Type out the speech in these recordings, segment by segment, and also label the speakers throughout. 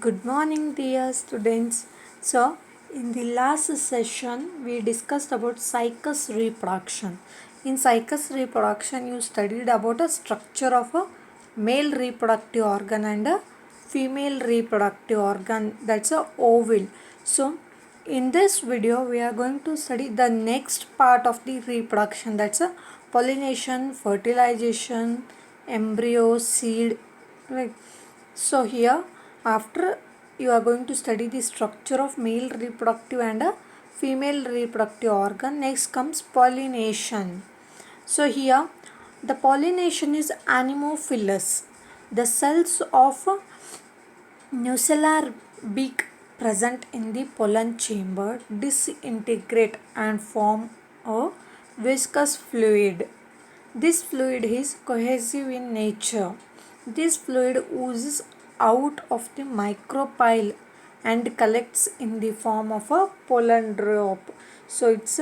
Speaker 1: Good morning, dear students. So, in the last session, we discussed about cycus reproduction. In cycus reproduction, you studied about a structure of a male reproductive organ and a female reproductive organ, that's a ovule. So, in this video, we are going to study the next part of the reproduction, that's a pollination, fertilization, embryo, seed, right? So here after you are going to study the structure of male reproductive and a female reproductive organ. Next comes pollination. So here the pollination is anemophilous. The cells of nucellar beak present in the pollen chamber disintegrate and form a viscous fluid. This fluid is cohesive in nature. This fluid oozes out of the micropyle and collects in the form of a pollen drop. So it's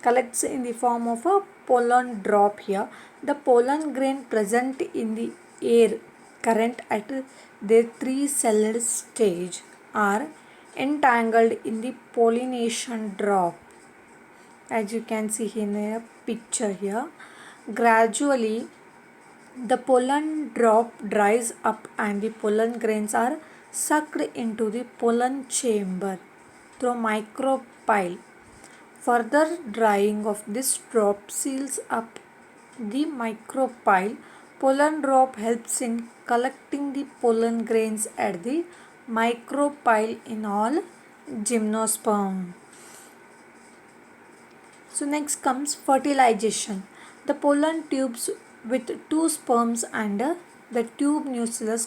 Speaker 1: collects in the form of a pollen drop here. The pollen grain present in the air current at their three-celled stage are entangled in the pollination drop. As you can see in a picture here, gradually the pollen drop dries up and the pollen grains are sucked into the pollen chamber through micropyle. Further drying of this drop seals up the micropyle. Pollen drop helps in collecting the pollen grains at the micropyle in all gymnosperm. So next comes fertilization. The pollen tubes with two sperms and the tube nucleus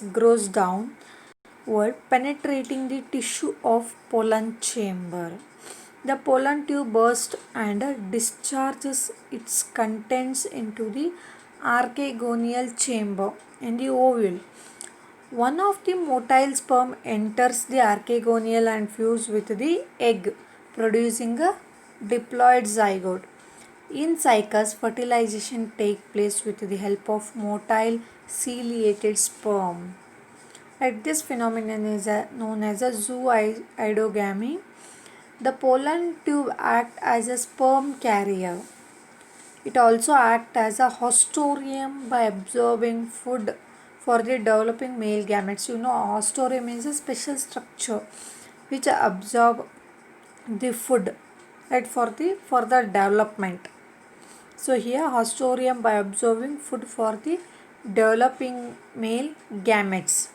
Speaker 1: grows downward, penetrating the tissue of pollen chamber. The pollen tube bursts and discharges its contents into the archegonial chamber in the ovule. One of the motile sperm enters the archegonial and fuses with the egg, producing a diploid zygote. In cycas, fertilization takes place with the help of motile ciliated sperm. This phenomenon is known as a zooidogamy. The pollen tube acts as a sperm carrier. It also acts as a hostorium by absorbing food for the developing male gametes. You know, hostorium is a special structure which absorb the food, right, for the further development. So here hostorium by absorbing food for the developing male gametes.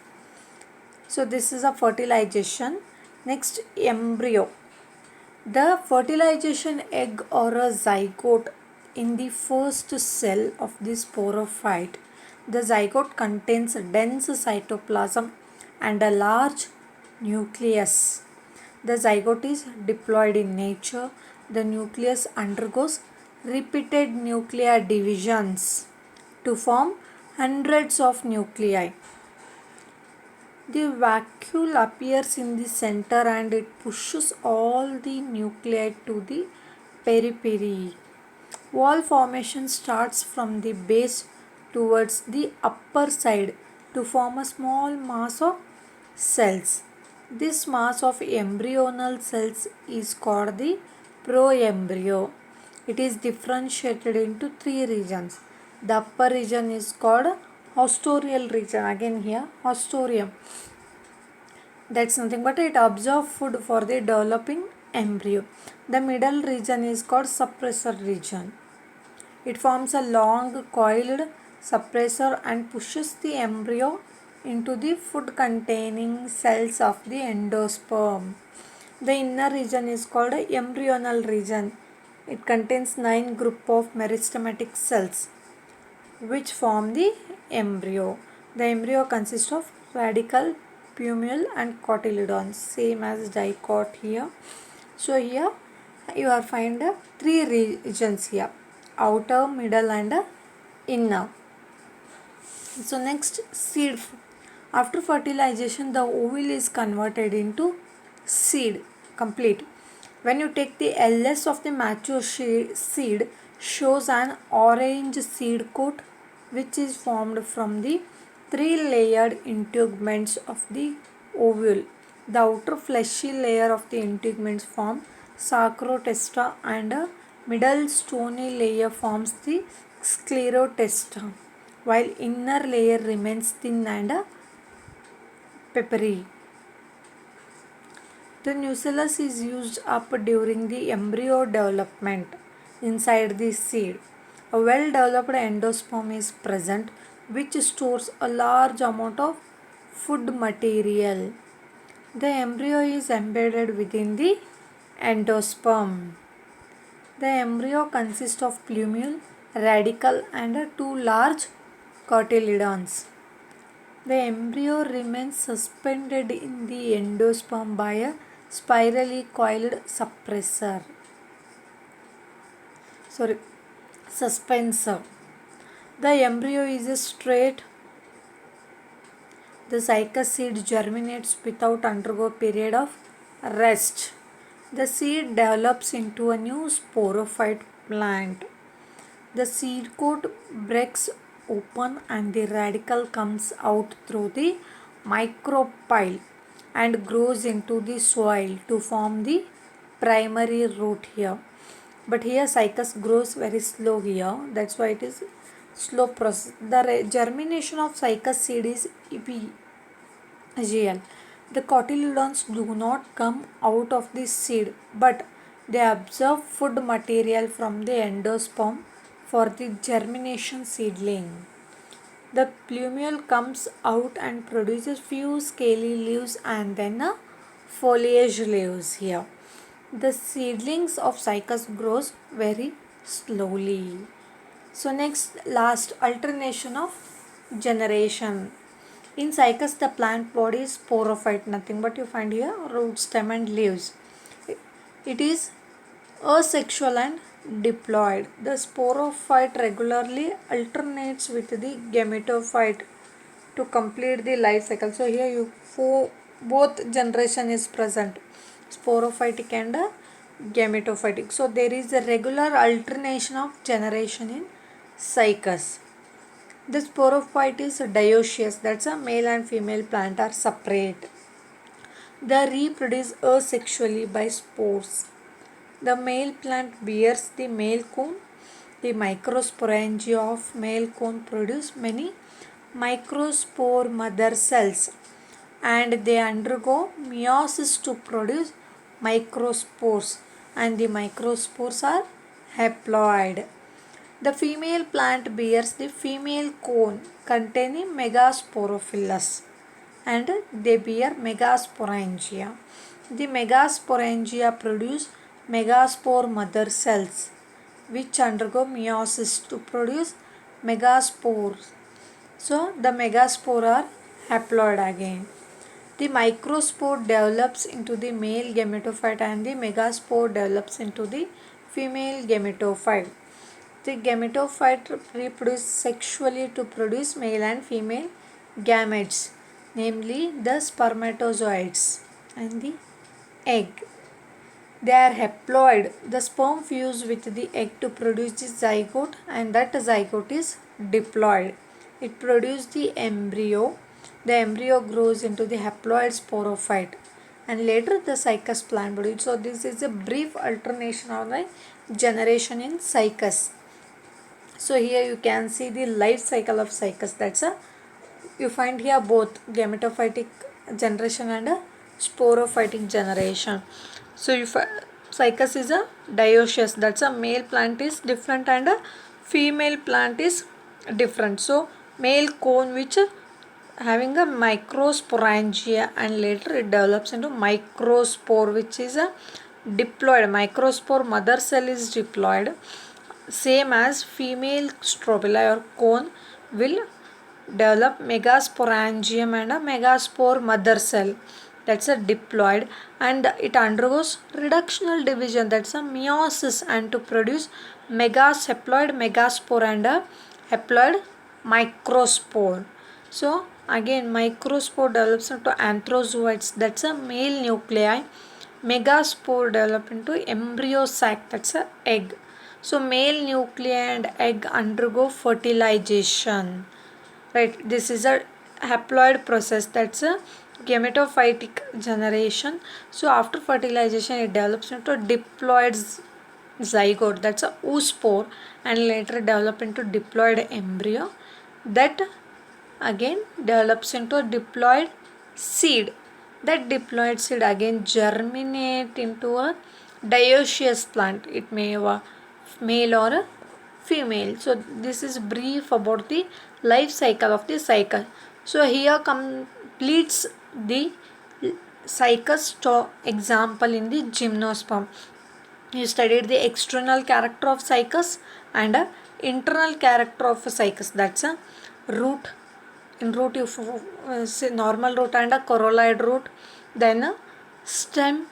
Speaker 1: So this is a fertilization. Next, embryo. The fertilization egg or a zygote in the first cell of the sporophyte. The zygote contains dense cytoplasm and a large nucleus. The zygote is diploid in nature. The nucleus undergoes repeated nuclear divisions to form hundreds of nuclei. The vacuole appears in the center and it pushes all the nuclei to the periphery. Wall formation starts from the base towards the upper side to form a small mass of cells. This mass of embryonal cells is called the proembryo. It is differentiated into three regions. The upper region is called hostorial region. Again here hostorium. That's nothing but it absorbs food for the developing embryo. The middle region is called suppressor region. It forms a long coiled suppressor and pushes the embryo into the food containing cells of the endosperm. The inner region is called a embryonal region. It contains 9 group of meristematic cells which form the embryo. The embryo consists of radicle, plumule and cotyledons, same as dicot here. So here you are find three regions here, outer, middle and inner. So next, seed. After fertilization, the ovule is converted into seed, complete. When you take the LS of the mature seed, shows an orange seed coat which is formed from the three-layered integuments of the ovule. The outer fleshy layer of the integuments form sarcotesta and a middle stony layer forms the sclerotesta, while inner layer remains thin and peppery. The nucellus is used up during the embryo development inside the seed. A well-developed endosperm is present which stores a large amount of food material. The embryo is embedded within the endosperm. The embryo consists of plumule, radicle and two large cotyledons. The embryo remains suspended in the endosperm by a spirally coiled suspensor. The embryo is straight. The cycas seed germinates without undergo period of rest. The seed develops into a new sporophyte plant. The seed coat breaks open and the radicle comes out through the micropyle and grows into the soil to form the primary root here. But here cycas grows very slow here, that's why it is slow process. The germination of cycas seed is epigeal. The cotyledons do not come out of the seed, but they absorb food material from the endosperm for the germination seedling. The plumule comes out and produces few scaly leaves and then a foliage leaves here. The seedlings of cycas grows very slowly. So next, last, alternation of generation. In cycas the plant body is sporophyte, nothing but you find here root, stem and leaves. It is asexual and diploid. The sporophyte regularly alternates with the gametophyte to complete the life cycle. So here both generation is present, sporophytic and gametophytic. So there is a regular alternation of generation in cycas. The sporophyte is dioecious, that's a male and female plant are separate. They reproduce asexually by spores. The male plant bears the male cone. The microsporangia of male cone produce many microspore mother cells and they undergo meiosis to produce microspores, and the microspores are haploid. The female plant bears the female cone containing megasporophylls and they bear megasporangia. The megasporangia produce megaspore mother cells which undergo meiosis to produce megaspores. So the megaspore are haploid again. The microspore develops into the male gametophyte and the megaspore develops into the female gametophyte. The gametophyte reproduce sexually to produce male and female gametes, namely the spermatozoids and the egg. They are haploid. The sperm fuse with the egg to produce the zygote and that zygote is diploid. It produces the embryo. The embryo grows into the haploid sporophyte and later the cycas plant body. So this is a brief alternation of the generation in cycas. So here you can see the life cycle of cycas. That's a, you find here both gametophytic generation and a sporophytic generation. So if cycas is a dioecious, that's a male plant is different and a female plant is different. So male cone which having a microsporangia and later it develops into microspore which is a diploid. Microspore mother cell is diploid, same as female strobili or cone will develop megasporangium and a megaspore mother cell, that's a diploid, and it undergoes reductional division, that's a meiosis, and to produce haploid megaspore and a haploid microspore. So again microspore develops into anthrozoites, that's a male nuclei. Megaspore develop into embryo sac, that's a egg. So male nuclei and egg undergo fertilization. Right, this is a haploid process, that's a gametophytic generation. So after fertilization it develops into diploid zygote, that's a oospore, and later develop into diploid embryo that again develops into a diploid seed. That diploid seed again germinate into a dioecious plant. It may have a male or a female. So this is brief about the life cycle of the cycle. So here completes the cycus example in the gymnosperm. You studied the external character of cycus and a internal character of a cycus, that's a root. In root you say normal root and a corolloid root, then a stem,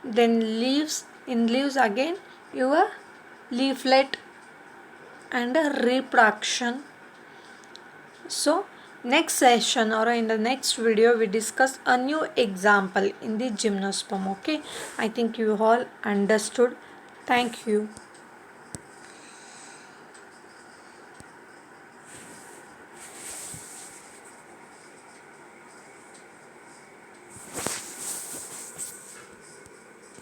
Speaker 1: then leaves. In leaves again your leaflet and a reproduction. So next session or in the next video we discuss a new example in the gymnosperm. Okay, I think you all understood. Thank you.